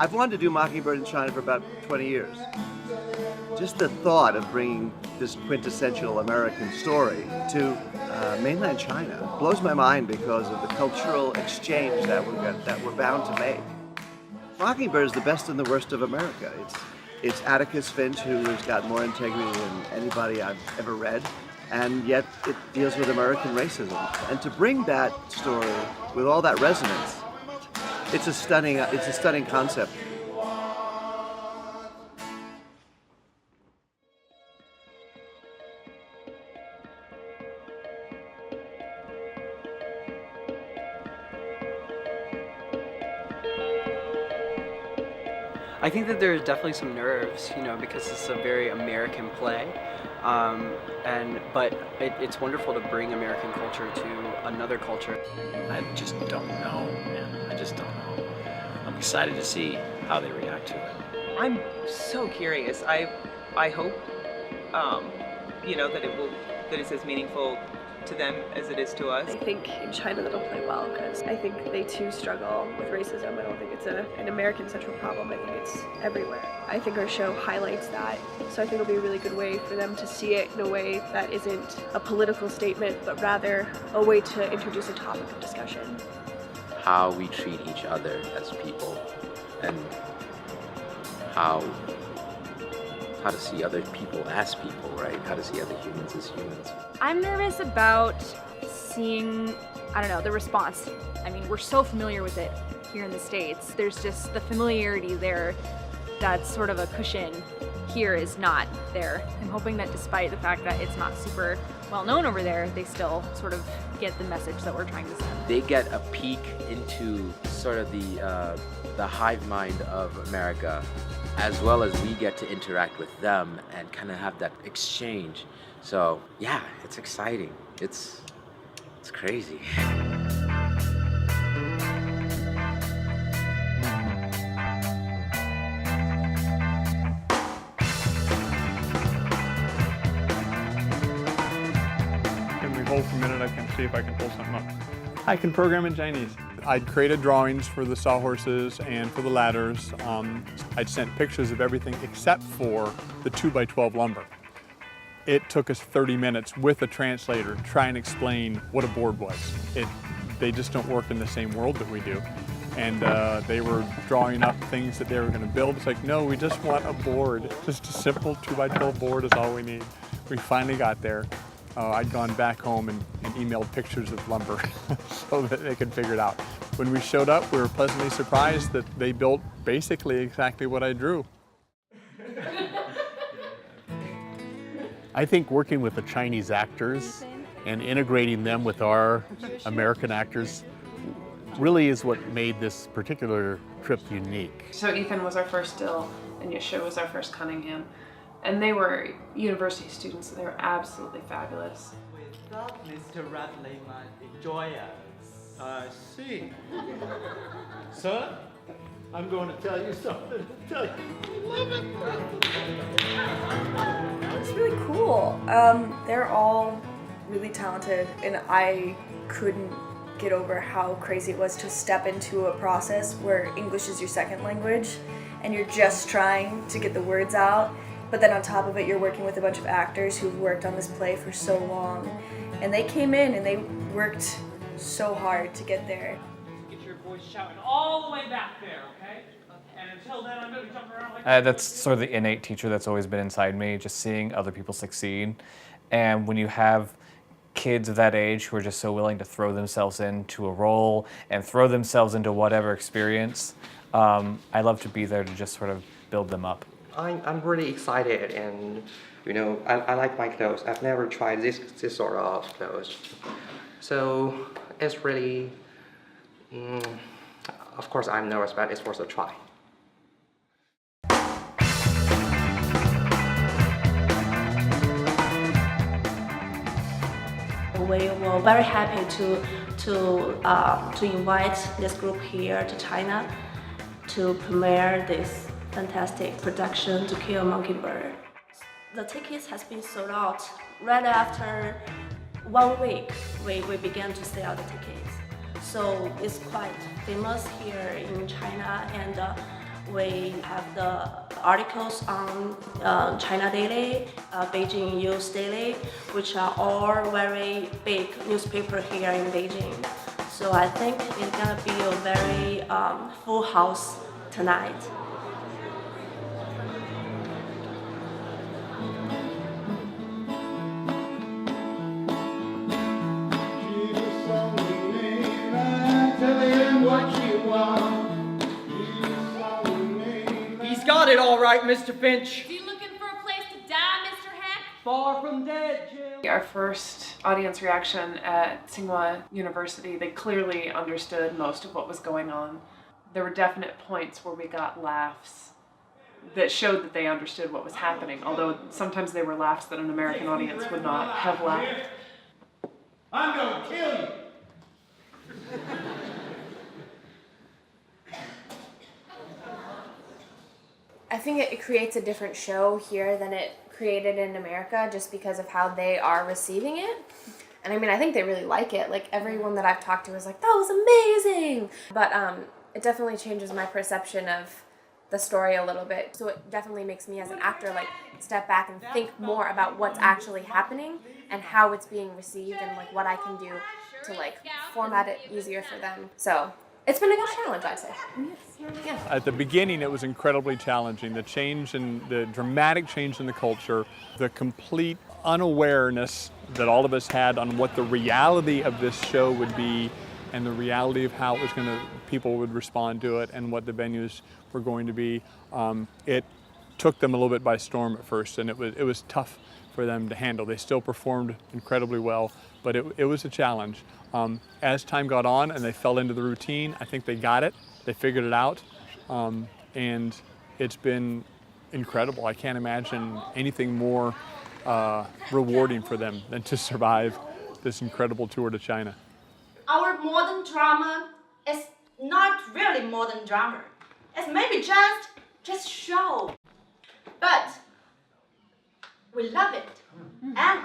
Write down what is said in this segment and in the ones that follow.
I've wanted to do Mockingbird in China for about 20 years. Just the thought of bringing this quintessential American story to mainland China blows my mind because of the cultural exchange that we're bound to make. Mockingbird is the best and the worst of America. It's Atticus Finch, who has got more integrity than anybody I've ever read, and yet it deals with American racism. And to bring that story with all that resonance, it's a stunning concept. I think that there's definitely some nerves, you know, because it's a very American play, but it's wonderful to bring American culture to another culture. I just don't know, man. I just don't know. I'm excited to see how they react to it. I'm so curious. I hope, you know, that it's as meaningful to them as it is to us. I think in China that'll play well because I think they too struggle with racism. I don't think it's an American central problem. I think it's everywhere. I think our show highlights that. So I think it'll be a really good way for them to see it in a way that isn't a political statement, but rather a way to introduce a topic of discussion. How we treat each other as people and how to see other people as people, right? How to see other humans as humans. I'm nervous about seeing, I don't know, the response. I mean, we're so familiar with it here in the States. There's just the familiarity there that's sort of a cushion here is not there. I'm hoping that despite the fact that it's not super well known over there, they still sort of get the message that we're trying to send. They get a peek into sort of the hive mind of America, as well as we get to interact with them and kind of have that exchange. So yeah, it's exciting. It's crazy. Can we hold for a minute? I can see if I can pull something up. I can program in Chinese. I'd created drawings for the sawhorses and for the ladders. I'd sent pictures of everything except for the 2x12 lumber. It took us 30 minutes with a translator to try and explain what a board was. They just don't work in the same world that we do. And they were drawing up things that they were going to build. It's like, no, we just want a board. Just a simple 2x12 board is all we need. We finally got there. I'd gone back home and emailed pictures of lumber so that they could figure it out. When we showed up, we were pleasantly surprised that they built basically exactly what I drew. I think working with the Chinese actors and integrating them with our American actors really is what made this particular trip unique. So Ethan was our first Dill and Yeshua was our first Cunningham. And they were university students, so they were absolutely fabulous. We thought Mr. Radley might enjoy us. I see. Son, I'm going to tell you something to tell you. Love it. It's really cool. They're all really talented, and I couldn't get over how crazy it was to step into a process where English is your second language, and you're just trying to get the words out. But then on top of it, you're working with a bunch of actors who've worked on this play for so long. And they came in and they worked so hard to get there. Get your voice shouting all the way back there, okay? And until then, I'm going to jump around like That's sort of the innate teacher that's always been inside me, just seeing other people succeed. And when you have kids of that age who are just so willing to throw themselves into a role and throw themselves into whatever experience, I love to be there to just sort of build them up. I'm really excited, and you know, I like my clothes. I've never tried this sort of clothes, so it's really, of course I'm nervous, but it's worth a try. We were very happy to invite this group here to China to premiere this fantastic production, To Kill A Mockingbird. The tickets has been sold out. Right after 1 week, we began to sell the tickets. So it's quite famous here in China, and We have the articles on China Daily, Beijing News Daily, which are all very big newspaper here in Beijing. So I think it's gonna be a very full house tonight. He's got it all right, Mr. Finch. You looking for a place to die, Mr. Heck? Far from dead, Jim. Our first audience reaction at Tsinghua University, they clearly understood most of what was going on. There were definite points where we got laughs that showed that they understood what was happening, although sometimes they were laughs that an American audience would not have laughed. I'm gonna kill you. I think it creates a different show here than it created in America just because of how they are receiving it. And I mean, I think they really like it. Like, everyone that I've talked to is like, that was amazing! But it definitely changes my perception of the story a little bit. So it definitely makes me as an actor like step back and think more about what's actually happening and how it's being received and like what I can do to like format it easier for them. So it's been a good challenge, I'd say. Yeah. At the beginning, it was incredibly challenging. The change in the dramatic change in the culture, the complete unawareness that all of us had on what the reality of this show would be, and the reality of how it was going to, people would respond to it, and what the venues were going to be. It took them a little bit by storm at first, and it was tough for them to handle. They still performed incredibly well, but it was a challenge. As time got on and they fell into the routine, I think they got it. They figured it out, and it's been incredible. I can't imagine anything more rewarding for them than to survive this incredible tour to China. Our modern drama is not really modern drama. It's maybe just show. But we love it. And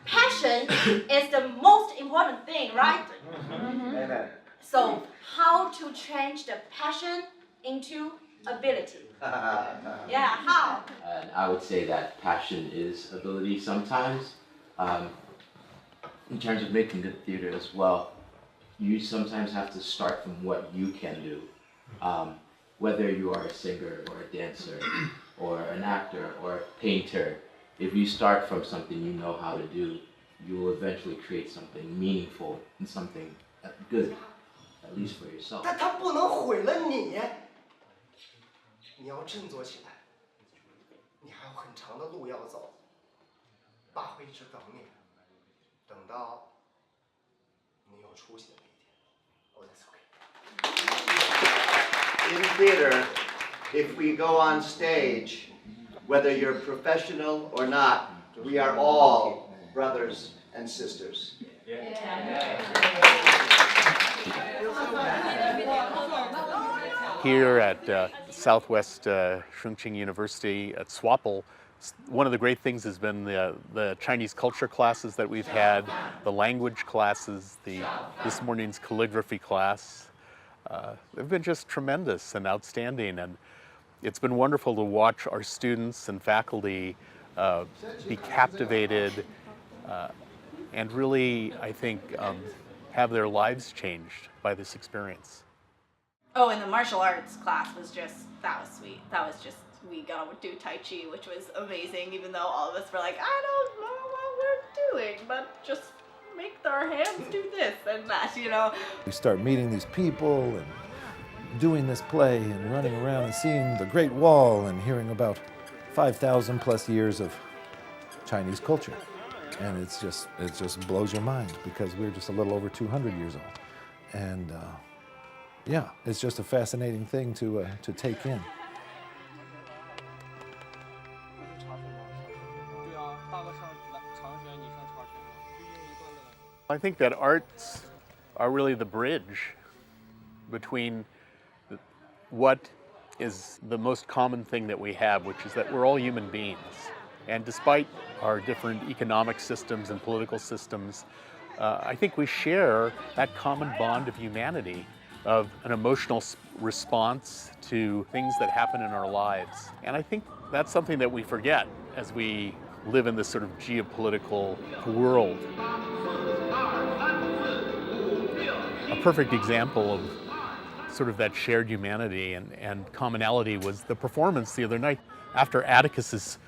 passion is the most important thing, right? Amen. So how to change the passion into ability? Yeah, how? And I would say that passion is ability sometimes. In terms of making good theater as well, you sometimes have to start from what you can do. Whether you are a singer or a dancer or an actor or a painter, if you start from something you know how to do, you will eventually create something meaningful and something good, at least for yourself. 它不能毁了你，你要振作起来，你还有很长的路要走。爸会一直等你，等到你有出息的那一天。Oh, that's okay. In theater, if we go on stage, whether you're professional or not, we are all brothers and sisters. Here at Southwest Chongqing University at Swapel, one of the great things has been the Chinese culture classes that we've had, the language classes, this morning's calligraphy class. They've been just tremendous and outstanding, and it's been wonderful to watch our students and faculty be captivated and really, I think, have their lives changed by this experience. Oh, and the martial arts class was that was sweet. That was just, we got to do Tai Chi, which was amazing, even though all of us were like, I don't know what we're doing, but just make our hands do this and that, you know. We start meeting these people and doing this play and running around and seeing the Great Wall and hearing about 5,000 plus years of Chinese culture. And it just blows your mind because we're just a little over 200 years old. And yeah, it's just a fascinating thing to take in. I think that arts are really the bridge between what is the most common thing that we have, which is that we're all human beings. And despite our different economic systems and political systems, I think we share that common bond of humanity of an emotional response to things that happen in our lives. And I think that's something that we forget as we live in this sort of geopolitical world. A perfect example of sort of that shared humanity and commonality was the performance the other night after Atticus's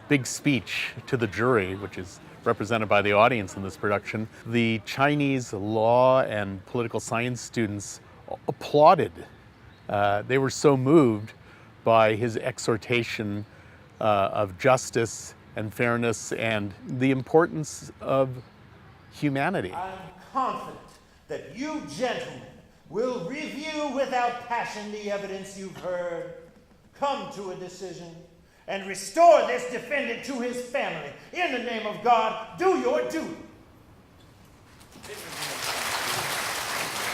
big speech to the jury, which is represented by the audience in this production. The Chinese law and political science students applauded. They were so moved by his exhortation of justice and fairness and the importance of humanity. I'm confident that you gentlemen will review without passion the evidence you've heard, come to a decision, and restore this defendant to his family. In the name of God, do your duty. It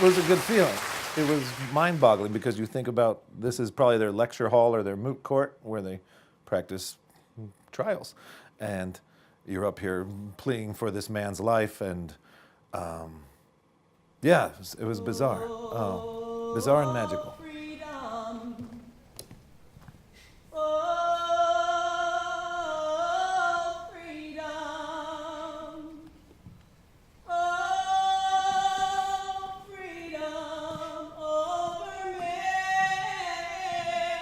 was a good feeling. It was mind-boggling because you think about this is probably their lecture hall or their moot court where they practice trials. And you're up here pleading for this man's life and yeah, it was bizarre. Bizarre and magical.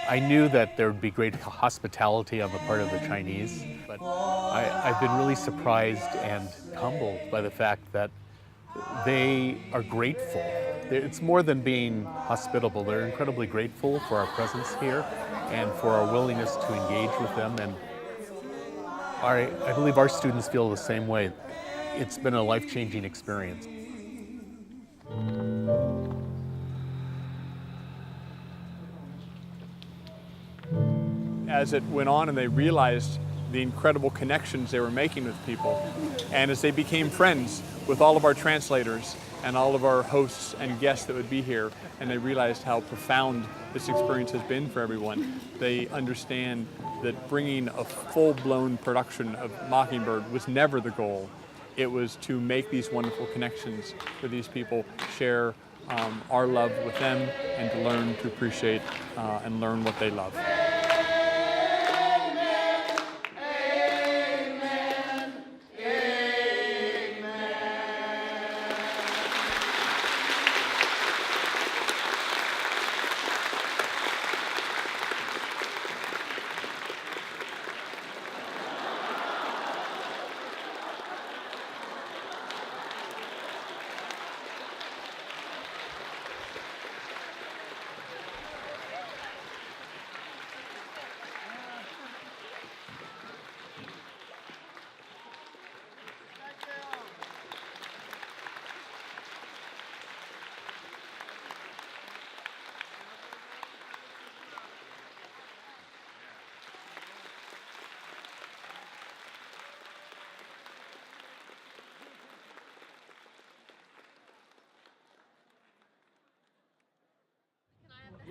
I knew that there would be great hospitality on the part of the Chinese, but I've been really surprised and humbled by the fact that they are grateful. It's more than being hospitable. They're incredibly grateful for our presence here and for our willingness to engage with them. And I believe our students feel the same way. It's been a life-changing experience. As it went on and they realized the incredible connections they were making with people, and as they became friends with all of our translators and all of our hosts and guests that would be here, and they realized how profound this experience has been for everyone, they understand that bringing a full-blown production of Mockingbird was never the goal. It was to make these wonderful connections for these people, share our love with them, and to learn to appreciate and learn what they love.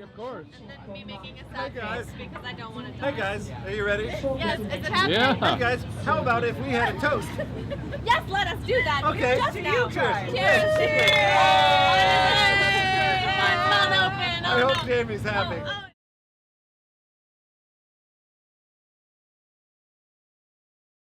Of course. And then me making a sad face because I don't want to die. Hey guys, are you ready? Yes, is it happening? Yeah. Hey guys, how about if we had a toast? Yes, let us do that. Okay, Just now. cheers. Cheers. Cheers. Mine's not open. I hope Jamie's happy.